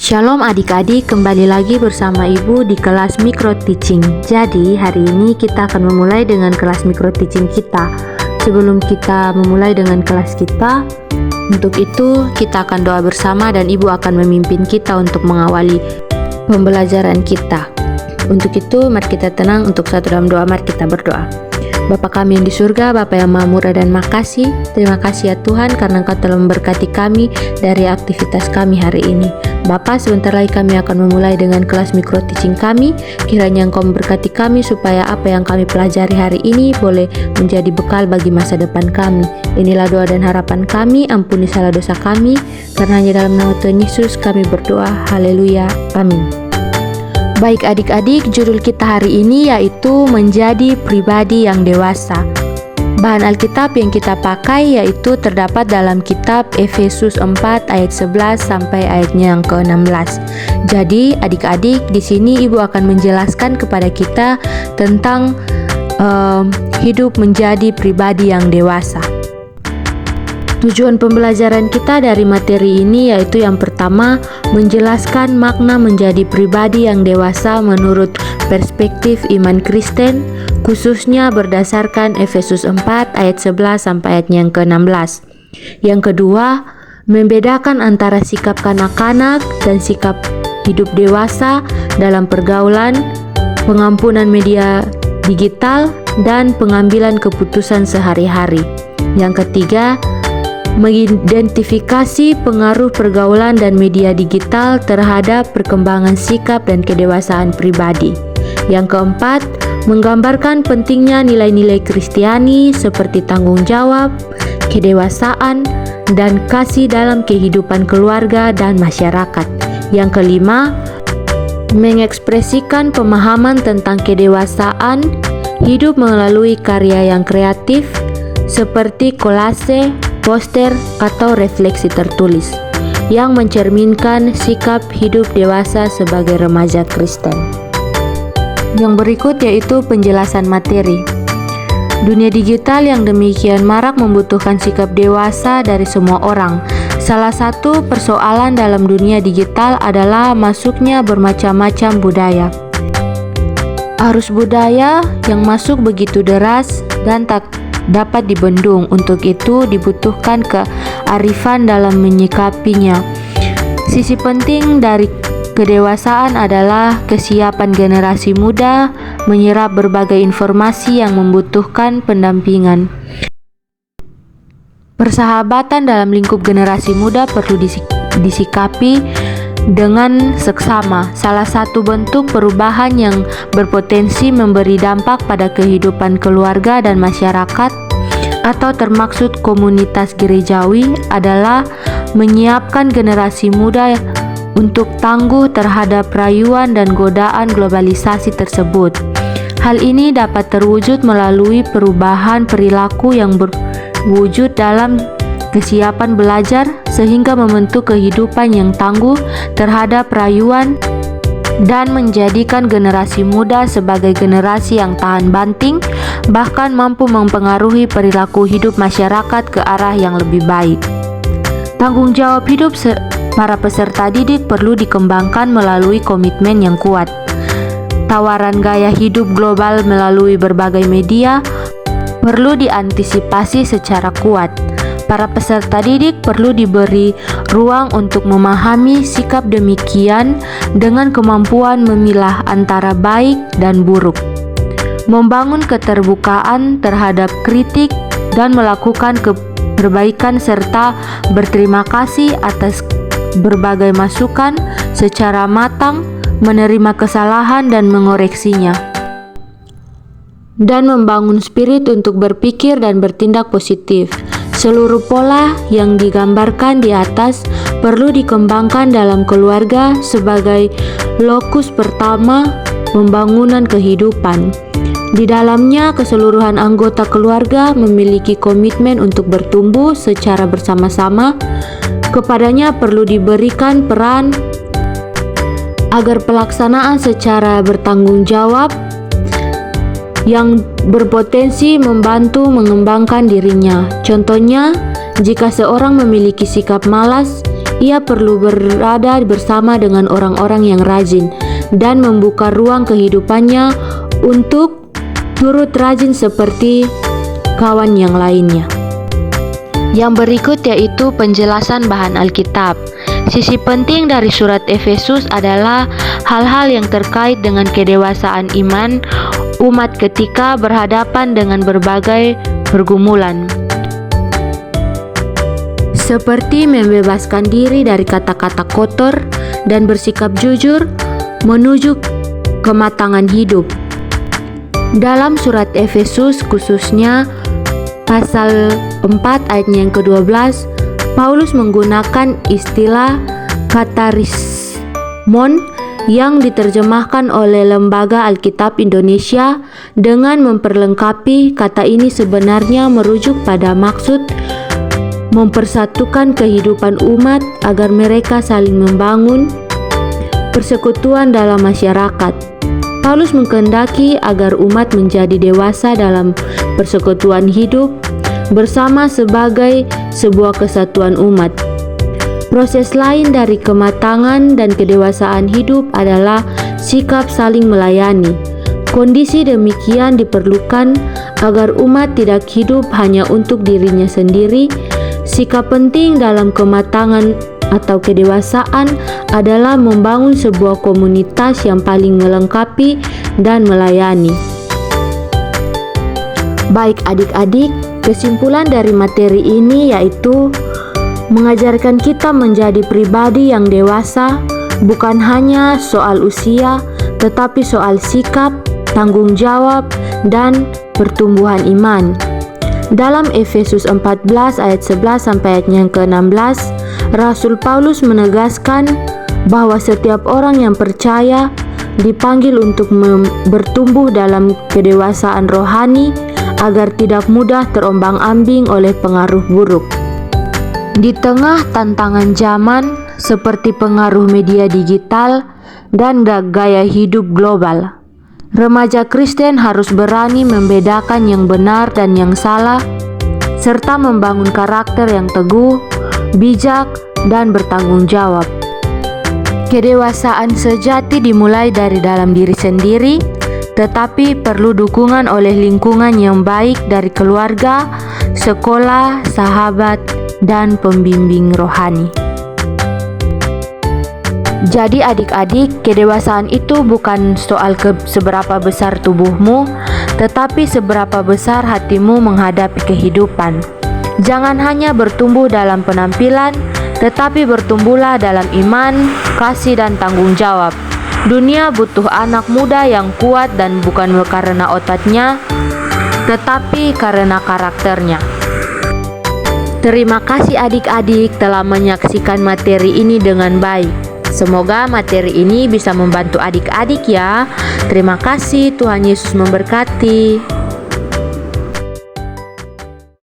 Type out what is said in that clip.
Shalom adik-adik, kembali lagi bersama Ibu di kelas Micro Teaching. Jadi hari ini kita akan memulai dengan kelas Micro Teaching kita. Sebelum kita memulai dengan kelas kita, untuk itu kita akan doa bersama dan Ibu akan memimpin kita untuk mengawali pembelajaran kita. Untuk itu mari kita tenang untuk satu dalam doa, mari kita berdoa. Bapa kami yang di surga, Bapa yang maha murah dan makasih. Terima kasih ya Tuhan karena Engkau telah memberkati kami dari aktivitas kami hari ini. Bapa, sebentar lagi kami akan memulai dengan kelas Micro Teaching kami. Kiranya Engkau memberkati kami supaya apa yang kami pelajari hari ini boleh menjadi bekal bagi masa depan kami. Inilah doa dan harapan kami, ampuni salah dosa kami, karena hanya dalam nama Tuhan Yesus kami berdoa. Haleluya, amin. Baik adik-adik, judul kita hari ini yaitu menjadi pribadi yang dewasa. Bahan Alkitab yang kita pakai yaitu terdapat dalam kitab Efesus 4 ayat 11 sampai ayatnya yang ke-16. Jadi adik-adik, di sini Ibu akan menjelaskan kepada kita tentang hidup menjadi pribadi yang dewasa. Tujuan pembelajaran kita dari materi ini yaitu yang pertama, menjelaskan makna menjadi pribadi yang dewasa menurut perspektif iman Kristen, khususnya berdasarkan Efesus 4 ayat 11 sampai ayatnya yang ke-16. Yang kedua, membedakan antara sikap kanak-kanak dan sikap hidup dewasa dalam pergaulan, pengampunan media digital, dan pengambilan keputusan sehari-hari. Yang ketiga, mengidentifikasi pengaruh pergaulan dan media digital terhadap perkembangan sikap dan kedewasaan pribadi. Yang keempat, menggambarkan pentingnya nilai-nilai Kristiani seperti tanggung jawab, kedewasaan, dan kasih dalam kehidupan keluarga dan masyarakat. Yang kelima, mengekspresikan pemahaman tentang kedewasaan hidup melalui karya yang kreatif seperti kolase, poster, atau refleksi tertulis yang mencerminkan sikap hidup dewasa sebagai remaja Kristen. Yang berikut yaitu penjelasan materi. Dunia digital yang demikian marak membutuhkan sikap dewasa dari semua orang. Salah satu persoalan dalam dunia digital adalah masuknya bermacam-macam budaya. Arus budaya yang masuk begitu deras dan tak dapat dibendung. Untuk itu dibutuhkan kearifan dalam menyikapinya. Sisi penting dari kedewasaan adalah kesiapan generasi muda menyerap berbagai informasi yang membutuhkan pendampingan. Persahabatan dalam lingkup generasi muda perlu disikapi dengan seksama. Salah satu bentuk perubahan yang berpotensi memberi dampak pada kehidupan keluarga dan masyarakat atau termaksud komunitas gerejawi adalah menyiapkan generasi muda untuk tangguh terhadap rayuan dan godaan globalisasi tersebut. Hal ini dapat terwujud melalui perubahan perilaku yang berwujud dalam kesiapan belajar sehingga membentuk kehidupan yang tangguh terhadap rayuan dan menjadikan generasi muda sebagai generasi yang tahan banting, bahkan mampu mempengaruhi perilaku hidup masyarakat ke arah yang lebih baik. Tanggung jawab hidup para peserta didik perlu dikembangkan melalui komitmen yang kuat. Tawaran gaya hidup global melalui berbagai media perlu diantisipasi secara kuat. Para peserta didik perlu diberi ruang untuk memahami sikap demikian dengan kemampuan memilah antara baik dan buruk, membangun keterbukaan terhadap kritik dan melakukan perbaikan serta berterima kasih atas berbagai masukan secara matang, menerima kesalahan dan mengoreksinya, dan membangun spirit untuk berpikir dan bertindak positif. Seluruh pola yang digambarkan di atas perlu dikembangkan dalam keluarga sebagai lokus pertama pembangunan kehidupan. Di dalamnya, keseluruhan anggota keluarga memiliki komitmen untuk bertumbuh secara bersama-sama. Kepadanya perlu diberikan peran agar pelaksanaan secara bertanggung jawab yang berpotensi membantu mengembangkan dirinya. Contohnya, jika seorang memiliki sikap malas, Ia perlu berada bersama dengan orang-orang yang rajin dan membuka ruang kehidupannya untuk turut rajin seperti kawan yang lainnya. Yang berikut yaitu penjelasan bahan Alkitab. Sisi penting dari surat Efesus adalah hal-hal yang terkait dengan kedewasaan iman umat ketika berhadapan dengan berbagai pergumulan, seperti membebaskan diri dari kata-kata kotor dan bersikap jujur menuju kematangan hidup. Dalam surat Efesus khususnya pasal 4 ayatnya yang ke-12, Paulus menggunakan istilah katarismon yang diterjemahkan oleh Lembaga Alkitab Indonesia dengan memperlengkapi. Kata ini sebenarnya merujuk pada maksud mempersatukan kehidupan umat agar mereka saling membangun persekutuan dalam masyarakat. Paulus mengkehendaki agar umat menjadi dewasa dalam persekutuan hidup bersama sebagai sebuah kesatuan umat. Proses lain dari kematangan dan kedewasaan hidup adalah sikap saling melayani. Kondisi demikian diperlukan agar umat tidak hidup hanya untuk dirinya sendiri. Sikap penting dalam kematangan atau kedewasaan adalah membangun sebuah komunitas yang paling melengkapi dan melayani. Baik adik-adik, kesimpulan dari materi ini yaitu mengajarkan kita menjadi pribadi yang dewasa, bukan hanya soal usia, tetapi soal sikap, tanggung jawab, dan pertumbuhan iman. Dalam Efesus 14 ayat 11 sampai ayat yang ke-16, Rasul Paulus menegaskan bahwa setiap orang yang percaya dipanggil untuk bertumbuh dalam kedewasaan rohani agar tidak mudah terombang-ambing oleh pengaruh buruk. Di tengah tantangan zaman seperti pengaruh media digital dan gaya hidup global, remaja Kristen harus berani membedakan yang benar dan yang salah, serta membangun karakter yang teguh, bijak, dan bertanggung jawab. Kedewasaan sejati dimulai dari dalam diri sendiri, tetapi perlu dukungan oleh lingkungan yang baik dari keluarga, sekolah, sahabat, dan pembimbing rohani. Jadi adik-adik, kedewasaan itu bukan soal seberapa besar tubuhmu, tetapi seberapa besar hatimu menghadapi kehidupan. Jangan hanya bertumbuh dalam penampilan, tetapi bertumbuhlah dalam iman, kasih, dan tanggung jawab. Dunia butuh anak muda yang kuat dan bukan karena ototnya, tetapi karena karakternya. Terima kasih adik-adik telah menyaksikan materi ini dengan baik. Semoga materi ini bisa membantu adik-adik ya. Terima kasih, Tuhan Yesus memberkati.